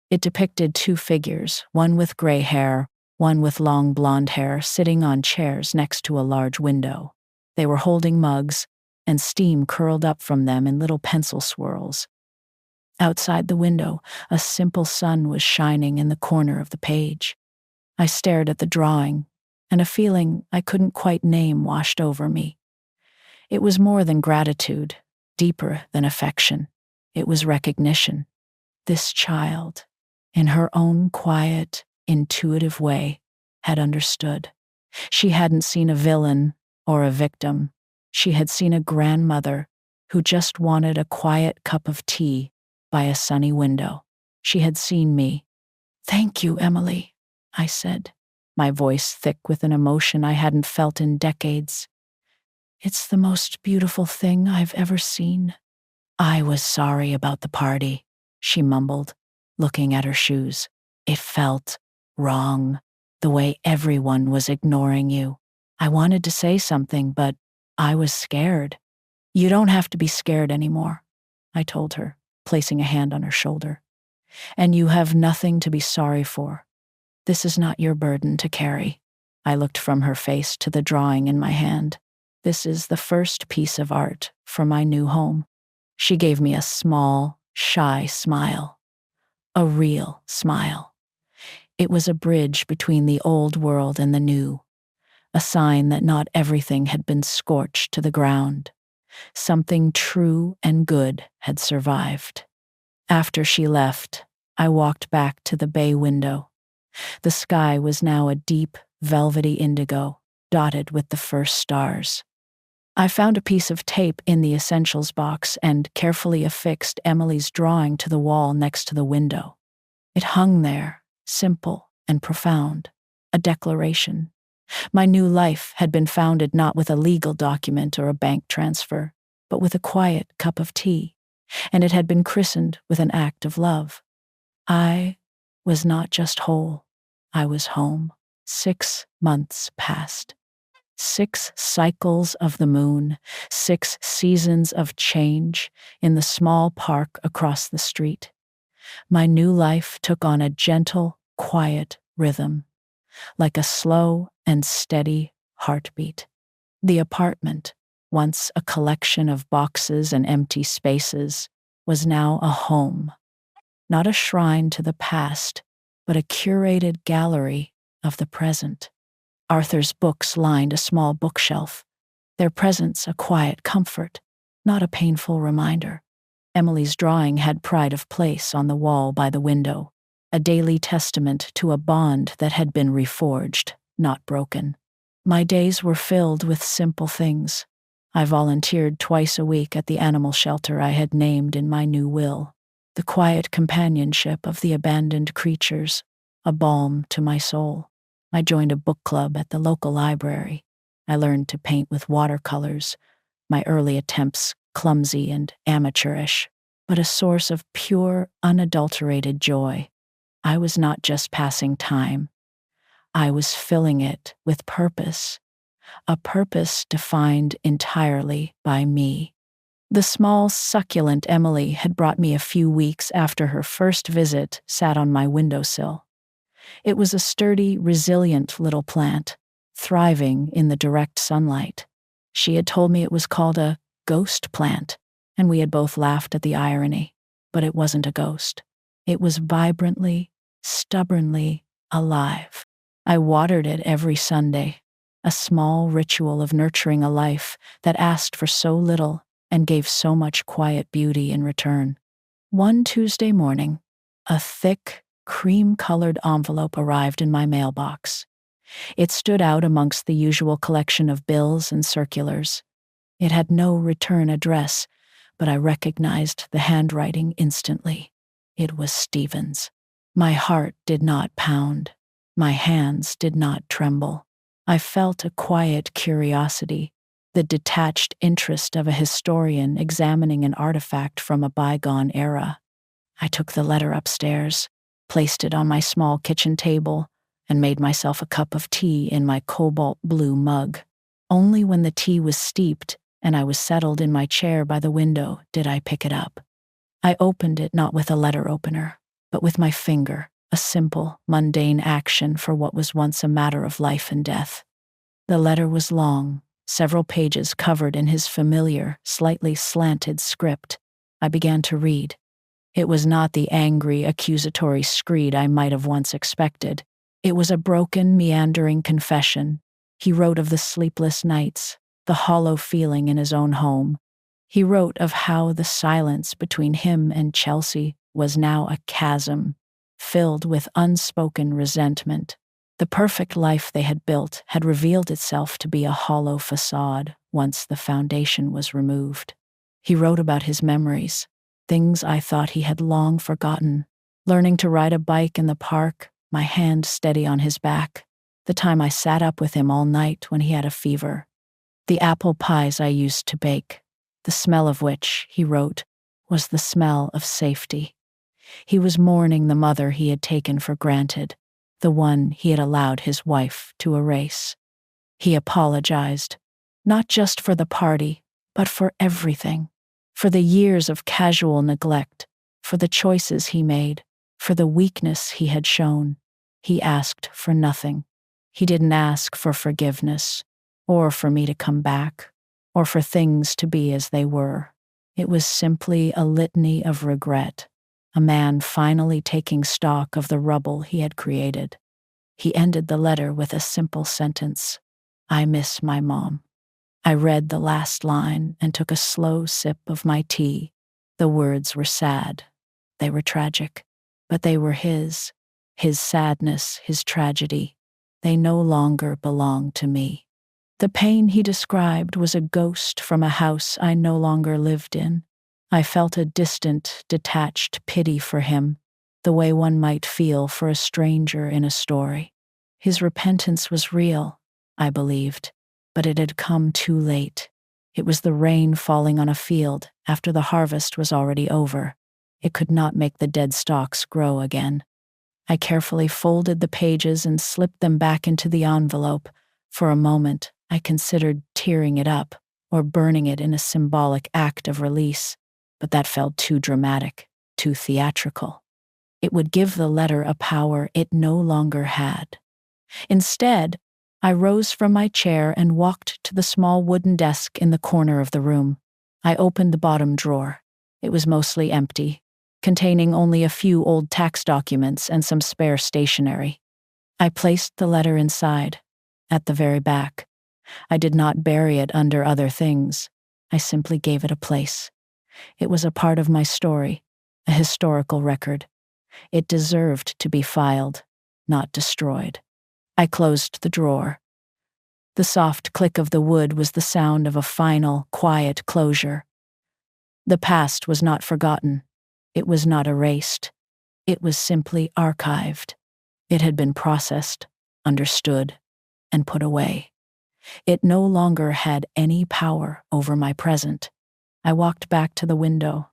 It depicted two figures, one with gray hair, one with long blonde hair, sitting on chairs next to a large window. They were holding mugs, and steam curled up from them in little pencil swirls. Outside the window, a simple sun was shining in the corner of the page. I stared at the drawing, and a feeling I couldn't quite name washed over me. It was more than gratitude, deeper than affection. It was recognition. This child, in her own quiet, intuitive way, had understood. She hadn't seen a villain or a victim. She had seen a grandmother who just wanted a quiet cup of tea by a sunny window. She had seen me. "Thank you, Emily," I said, my voice thick with an emotion I hadn't felt in decades. "It's the most beautiful thing I've ever seen." "I was sorry about the party," she mumbled, looking at her shoes. "It felt wrong, the way everyone was ignoring you. I wanted to say something, but I was scared." "You don't have to be scared anymore," I told her, placing a hand on her shoulder. "And you have nothing to be sorry for. This is not your burden to carry." I looked from her face to the drawing in my hand. "This is the first piece of art for my new home." She gave me a small, shy smile. A real smile. It was a bridge between the old world and the new. A sign that not everything had been scorched to the ground. Something true and good had survived. After she left, I walked back to the bay window. The sky was now a deep, velvety indigo, dotted with the first stars. I found a piece of tape in the essentials box and carefully affixed Emily's drawing to the wall next to the window. It hung there, simple and profound, a declaration. My new life had been founded not with a legal document or a bank transfer, but with a quiet cup of tea, and it had been christened with an act of love. I was not just whole, I was home. 6 months passed. 6 cycles of the moon, 6 seasons of change in the small park across the street. My new life took on a gentle, quiet rhythm, like a slow and steady heartbeat. The apartment, once a collection of boxes and empty spaces, was now a home. Not a shrine to the past, but a curated gallery of the present. Arthur's books lined a small bookshelf, their presence a quiet comfort, not a painful reminder. Emily's drawing had pride of place on the wall by the window, a daily testament to a bond that had been reforged, not broken. My days were filled with simple things. I volunteered twice a week at the animal shelter I had named in my new will. The quiet companionship of the abandoned creatures, a balm to my soul. I joined a book club at the local library. I learned to paint with watercolors, my early attempts clumsy and amateurish, but a source of pure, unadulterated joy. I was not just passing time. I was filling it with purpose, a purpose defined entirely by me. The small, succulent Emily had brought me a few weeks after her first visit sat on my windowsill. It was a sturdy, resilient little plant, thriving in the direct sunlight. She had told me it was called a ghost plant, and we had both laughed at the irony. But it wasn't a ghost. It was vibrantly, stubbornly alive. I watered it every Sunday, a small ritual of nurturing a life that asked for so little and gave so much quiet beauty in return. One Tuesday morning, a thick, cream-colored envelope arrived in my mailbox. It stood out amongst the usual collection of bills and circulars. It had no return address, but I recognized the handwriting instantly. It was Stephen's. My heart did not pound. My hands did not tremble. I felt a quiet curiosity, the detached interest of a historian examining an artifact from a bygone era. I took the letter upstairs, placed it on my small kitchen table, and made myself a cup of tea in my cobalt blue mug. Only when the tea was steeped and I was settled in my chair by the window did I pick it up. I opened it not with a letter opener, but with my finger, a simple, mundane action for what was once a matter of life and death. The letter was long, several pages covered in his familiar, slightly slanted script. I began to read. It was not the angry, accusatory screed I might have once expected. It was a broken, meandering confession. He wrote of the sleepless nights, the hollow feeling in his own home. He wrote of how the silence between him and Chelsea was now a chasm, filled with unspoken resentment. The perfect life they had built had revealed itself to be a hollow facade once the foundation was removed. He wrote about his memories, things I thought he had long forgotten, learning to ride a bike in the park, my hand steady on his back, the time I sat up with him all night when he had a fever, the apple pies I used to bake, the smell of which, he wrote, was the smell of safety. He was mourning the mother he had taken for granted, the one he had allowed his wife to erase. He apologized, not just for the party, but for everything, for the years of casual neglect, for the choices he made, for the weakness he had shown. He asked for nothing. He didn't ask for forgiveness, or for me to come back, or for things to be as they were. It was simply a litany of regret, a man finally taking stock of the rubble he had created. He ended the letter with a simple sentence, "I miss my mom." I read the last line and took a slow sip of my tea. The words were sad. They were tragic, but they were his sadness, his tragedy. They no longer belonged to me. The pain he described was a ghost from a house I no longer lived in. I felt a distant, detached pity for him, the way one might feel for a stranger in a story. His repentance was real, I believed, but it had come too late. It was the rain falling on a field after the harvest was already over. It could not make the dead stalks grow again. I carefully folded the pages and slipped them back into the envelope. For a moment, I considered tearing it up or burning it in a symbolic act of release, but that felt too dramatic, too theatrical. It would give the letter a power it no longer had. Instead, I rose from my chair and walked to the small wooden desk in the corner of the room. I opened the bottom drawer. It was mostly empty, containing only a few old tax documents and some spare stationery. I placed the letter inside, at the very back. I did not bury it under other things. I simply gave it a place. It was a part of my story, a historical record. It deserved to be filed, not destroyed. I closed the drawer. The soft click of the wood was the sound of a final, quiet closure. The past was not forgotten. It was not erased. It was simply archived. It had been processed, understood, and put away. It no longer had any power over my present. I walked back to the window.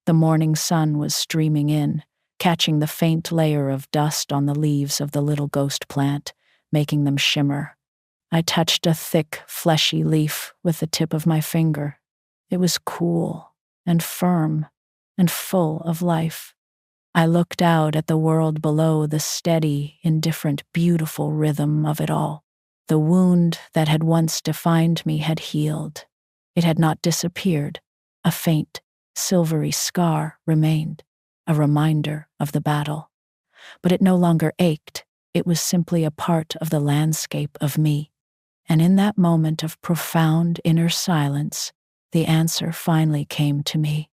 The morning sun was streaming in, catching the faint layer of dust on the leaves of the little ghost plant, making them shimmer. I touched a thick, fleshy leaf with the tip of my finger. It was cool and firm and full of life. I looked out at the world below, the steady, indifferent, beautiful rhythm of it all. The wound that had once defined me had healed. It had not disappeared. A faint, silvery scar remained, a reminder of the battle. But it no longer ached. It was simply a part of the landscape of me. And in that moment of profound inner silence, the answer finally came to me.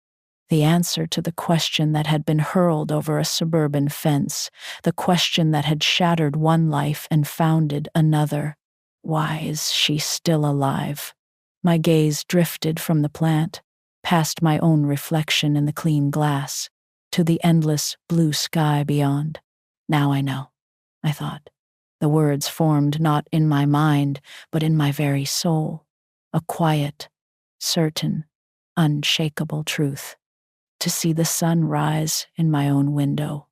The answer to the question that had been hurled over a suburban fence, the question that had shattered one life and founded another. Why is she still alive? My gaze drifted from the plant, past my own reflection in the clean glass, to the endless blue sky beyond. Now I know, I thought. The words formed not in my mind, but in my very soul. A quiet, certain, unshakable truth. To see the sun rise in my own window,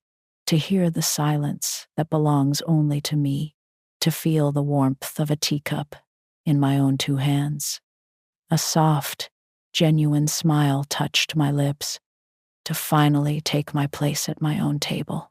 to hear the silence that belongs only to me, to feel the warmth of a teacup in my own two hands. A soft, genuine smile touched my lips, to finally take my place at my own table.